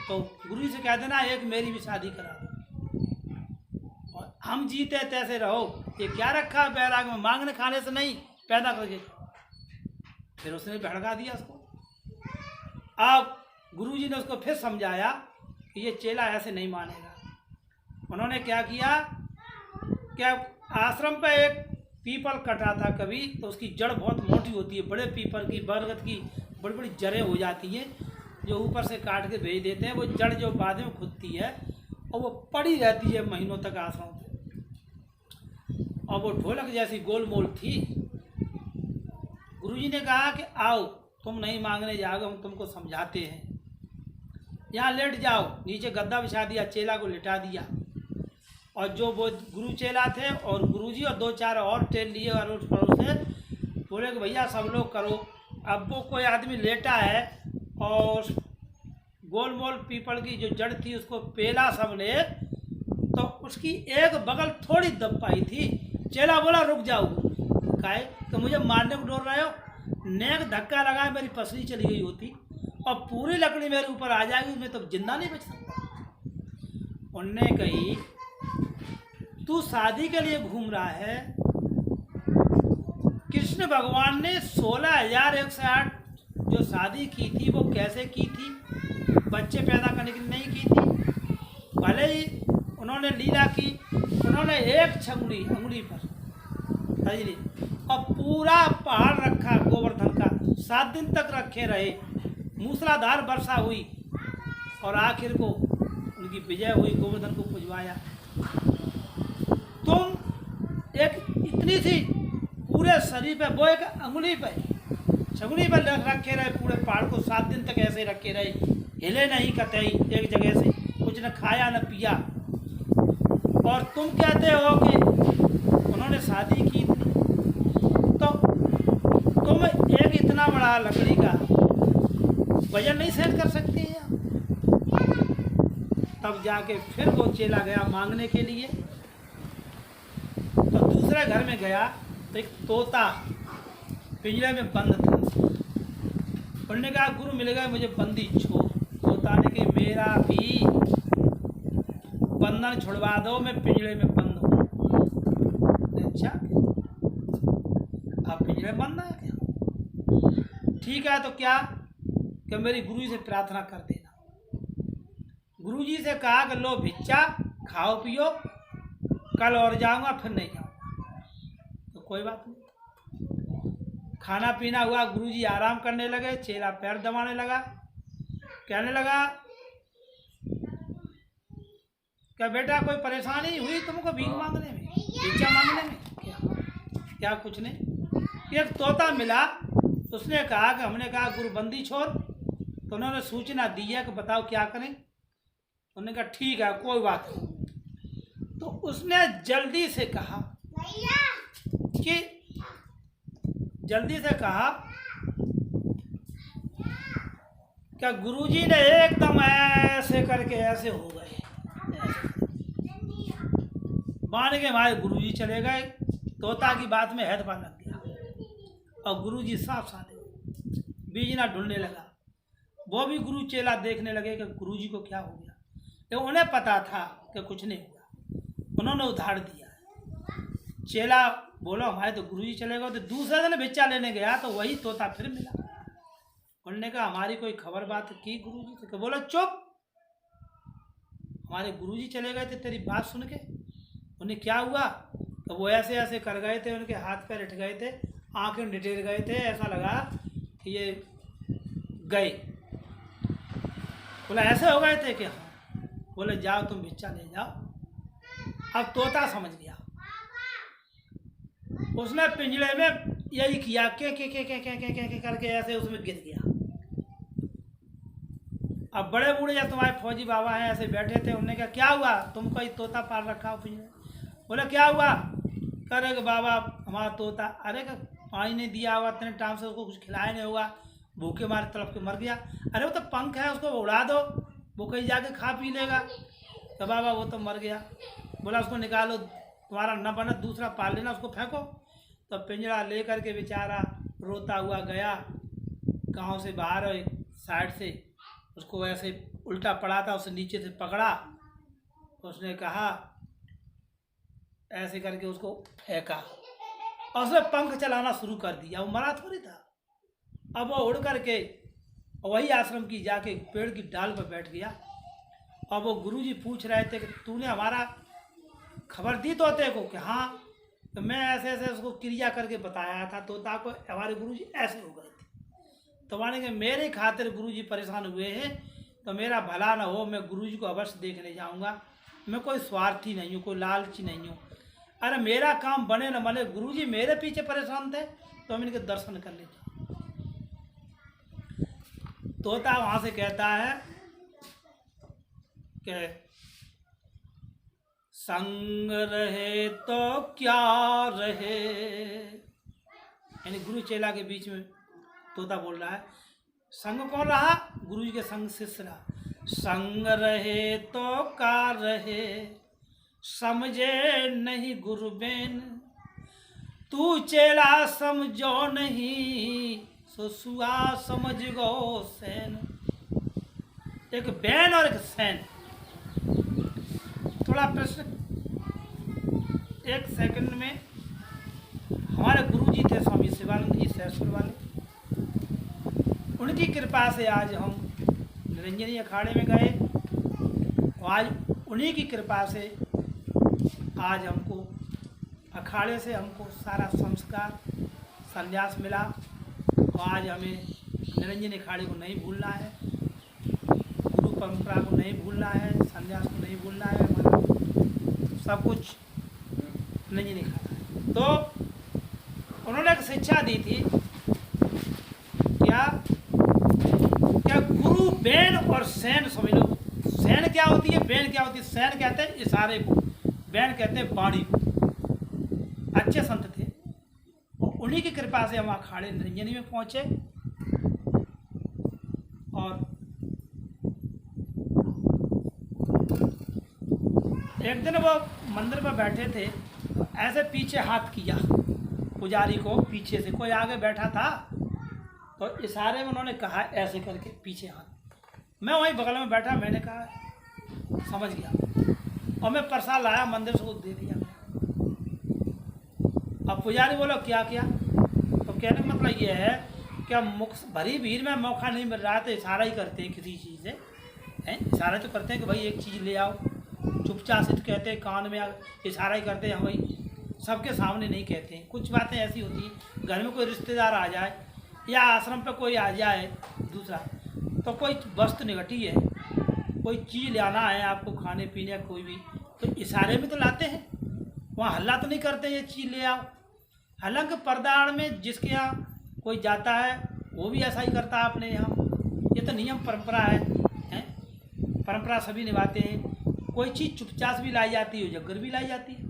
तो गुरु से कह देना एक मेरी भी शादी करा दो, और हम जीते तैसे रहो। ये क्या रखा बैराग में? मांगने खाने से नहीं, पैदा करके। फिर उसने भड़का दिया उसको। अब गुरुजी ने उसको फिर समझाया कि ये चेला ऐसे नहीं मानेगा। उन्होंने क्या किया, क्या आश्रम पे एक पीपल कटा था कभी, तो उसकी जड़ बहुत मोटी होती है, बड़े पीपल की, बरगद की बड़ी बड़ी जड़ें हो जाती हैं जो ऊपर से काट के भेज देते हैं। वो जड़ जो बाद में खुदती है और वो पड़ी रहती है महीनों तक आश्रम पे। और वो ढोलक जैसी गोल मोल थी। गुरुजी ने कहा कि आओ, तुम नहीं मांगने जाओगे, हम तुमको समझाते हैं। यहाँ लेट जाओ। नीचे गद्दा बिछा दिया, चेला को लिटा दिया। और जो वो गुरु चेला थे और गुरुजी और 2-4 और टेल लिए अड़ोस पड़ोस से, बोले कि भैया सब लोग करो। अब वो कोई आदमी लेटा है और गोल मोल पीपल की जो जड़ थी उसको पेला सबने, तो उसकी एक बगल थोड़ी दब पाई थी। चेला बोला रुक जाओ। काहे कि मुझे मारने को डर रहे हो? नेक धक्का लगा, मेरी पसली चली गई होती और पूरी लकड़ी मेरे ऊपर आ जाएगी, मैं तो जिंदा नहीं बच सकता। उनने कही तू शादी के लिए घूम रहा है। कृष्ण भगवान ने 16,108 जो शादी की थी वो कैसे की थी? बच्चे पैदा करने के लिए नहीं की थी। भले ही उन्होंने लीला की, उन्होंने एक छंगड़ी अंगुली पर और पूरा पहाड़ रखा गोवर्धन का, 7 दिन तक रखे रहे। मूसलाधार वर्षा हुई और आखिर को उनकी विजय हुई, गोवर्धन को पुजवाया। तुम एक इतनी सी पूरे शरीर पे, वो एक अंगुली पे छगुली पर रखे रहे, पूरे पहाड़ को 7 दिन तक ऐसे रखे रहे, हिले नहीं कतई एक जगह से, कुछ न खाया न पिया। और तुम कहते हो कि उन्होंने शादी की थी, तो तुम एक इतना बड़ा लकड़ी का वजन नहीं सहन कर सकती हैं। तब जाके फिर वो चेला गया मांगने के लिए। तो दूसरे घर में गया तो एक तोता पिंजरे में बंद था। उन्होंने कहा गुरु मिल गए मुझे बंदी छोड़। तोता ने कि मेरा भी बंधन छुड़वा दो, मैं पिंजरे में बंद हूँ। अच्छा, आप पिंजरे में बंद है क्या? ठीक है, तो क्या कि मेरी गुरु से प्रार्थना कर देना। गुरुजी से कहा कि लो भिक्षा खाओ पियो, कल और जाऊंगा फिर नहीं जाऊंगा। तो कोई बात नहीं। खाना पीना हुआ, गुरुजी आराम करने लगे। चेला पैर दबाने लगा, कहने लगा क्या बेटा कोई परेशानी हुई तुमको भीख मांगने में, भिक्षा मांगने में? क्या कुछ नहीं। एक तोता मिला, उसने कहा कि हमने कहा गुरु बंदी छोड़, तो उन्होंने सूचना दी है कि बताओ क्या करें। उन्होंने कहा ठीक है कोई बात नहीं। तो उसने जल्दी से कहा क्या गुरुजी ने एकदम ऐसे करके ऐसे हो गए, मान के हमारे गुरुजी चले गए। तोता की बात में हैदपा लग गया और गुरुजी साफ साधे बीजना ढूंढने लगा। वो भी गुरु चेला देखने लगे कि गुरुजी को क्या हो गया। तो उन्हें पता था कि कुछ नहीं हुआ, उन्होंने उधार दिया। चेला बोला हमारे तो गुरुजी चले गए। तो दूसरे दिन भिक्षा लेने गया तो वही तोता फिर मिला। उन्होंने कहा हमारी कोई खबर बात की गुरुजी से? बोला चुप, हमारे गुरुजी चले गए थे तेरी बात सुन के। उन्हें क्या हुआ? तो वो ऐसे ऐसे कर गए थे, उनके हाथ पैर उठ गए थे, आंखें डिटेल गए थे, ऐसा लगा कि ये गए। बोला ऐसे हो गए थे क्या? बोले जाओ तुम भिक्षा ले जाओ। अब तोता समझ गया, उसने पिंजरे में यही किया के करके ऐसे उसमें गिर गया। अब बड़े बूढ़े या तुम्हारे फौजी बाबा हैं ऐसे बैठे थे, उन्होंने कहा क्या हुआ तुमको? ये तोता पाल रखा हो पिंजरे। बोले क्या हुआ? करे कि बाबा हमारा तोता, अरे का पानी नहीं दिया होगा इतने टाइम से, उसको कुछ खिलाया नहीं होगा, भूखे मारे तड़प के मर गया। अरे वो तो पंख है, उसको उड़ा दो, वो कहीं जाके खा पी लेगा। तो बाबा वो तो मर गया। बोला उसको निकालो, तुम्हारा न बना दूसरा पाल लेना, उसको फेंको। तो पिंजरा ले करके बेचारा रोता हुआ गया गांव से बाहर, और एक साइड से उसको ऐसे उल्टा पड़ा था, उसे नीचे से पकड़ा, उसने कहा ऐसे करके उसको फेंका और उसने पंख चलाना शुरू कर दिया। वो मरा थोड़ी था। अब वो उड़ करके वही आश्रम की जाके पेड़ की डाल पर बैठ गया। और वो गुरुजी पूछ रहे थे कि तूने हमारा खबर दी तोते को? कि हाँ, तो मैं ऐसे ऐसे उसको क्रिया करके बताया था तोता को, हमारे गुरुजी ऐसे हो गए थे। तो माने कि मेरे खातिर गुरुजी परेशान हुए हैं, तो मेरा भला ना हो, मैं गुरुजी को अवश्य देखने जाऊंगा। मैं कोई स्वार्थी नहीं हूँ, कोई लालची नहीं हूँ। अरे मेरा काम बने न बने, गुरुजी मेरे पीछे परेशान थे, तो हम इनके दर्शन कर लेते। तोता वहाँ से कहता है कि संग रहे तो क्या रहे, यानी गुरु चेला के बीच में तोता बोल रहा है। संग कौन रहा? गुरु जी के संग शिष्य रहा। संग रहे तो का रहे, समझे नहीं गुरुबेन, तू चेला समझो नहीं, सो सुआ समझ गो सैन। एक बैन और एक सैन। थोड़ा प्रश्न, एक सेकंड में। हमारे गुरु जी थे स्वामी शिवानंद जी सहसपुर वाले, उनकी कृपा से आज हम निरंजनी अखाड़े में गए, और आज उन्हीं की कृपा से आज हमको अखाड़े से हमको सारा संस्कार संन्यास मिला, और आज हमें निरंजनी अखाड़े को नहीं भूलना है, गुरु परंपरा को नहीं भूलना है, संन्यास को नहीं भूलना है, हमारा सब कुछ निरंजनी अखाड़ा है। तो उन्होंने एक शिक्षा दी थी, क्या क्या गुरु बैन और सैन समझ लो। सैन क्या होती है, बैन क्या होती है? सैन कहते हैं इशारे को, बैन कहते हैं वाणी को। अच्छे संत थे, और उन्हीं की कृपा से हम अखाड़े निरंजनी में पहुंचे। और एक दिन वो मंदिर पर बैठे थे, तो ऐसे पीछे हाथ किया पुजारी को, पीछे से कोई आगे बैठा था, तो इशारे में उन्होंने कहा ऐसे करके पीछे हाथ। मैं वहीं बगल में बैठा, मैंने कहा समझ गया, और मैं प्रसाद लाया मंदिर से वो दे दिया। अब पुजारी बोलो क्या किया? तो कहने का मतलब ये है कि मुख भरी भीड़ में मौका नहीं मिल रहा, तो इशारा ही करते हैं किसी चीज़ से, हैं इशारा तो करते हैं कि भाई एक चीज़ ले आओ, चुपचाप से तो कहते हैं कान में इशारा ही करते हैं, भाई सबके सामने नहीं कहते हैं। कुछ बातें ऐसी होती हैं, घर में कोई रिश्तेदार आ जाए या आश्रम पे कोई आ जाए दूसरा, तो कोई वस्तु निगटी है, कोई चीज़ लाना है आपको, खाने पीने कोई भी, तो इशारे में तो लाते हैं, वहाँ हल्ला तो नहीं करते ये चीज़ ले आओ। हालांकि परदाड़ में जिसके यहाँ कोई जाता है वो भी ऐसा ही करता है अपने यहाँ, ये तो नियम परंपरा है, परंपरा सभी निभाते हैं। कोई चीज़ चुपचाप भी लाई जाती है, उजागर भी लाई जाती है।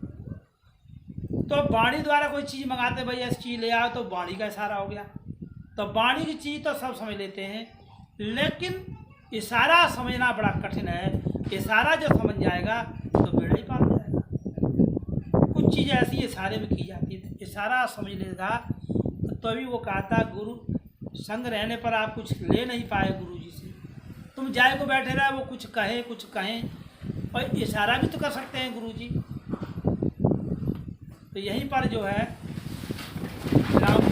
तो वाणी द्वारा कोई चीज़ मंगाते, भाई ऐसी चीज़ ले आओ, तो वाणी का इशारा हो गया। तो वाणी की चीज़ तो सब समझ लेते हैं, लेकिन इशारा समझना बड़ा कठिन है। इशारा जो समझ जाएगा तो बेड़ा ही पार हो जाएगा। कुछ चीज़ें ऐसी इशारे में की जाती है, इशारा समझ लेगा तो अभी वो कहा था, गुरु संग रहने पर आप कुछ ले नहीं पाए गुरु जी से, तुम जाए को बैठे रहे, वो कुछ कहें, और इशारा भी तो कर सकते हैं गुरु जी। तो यहीं पर जो है राम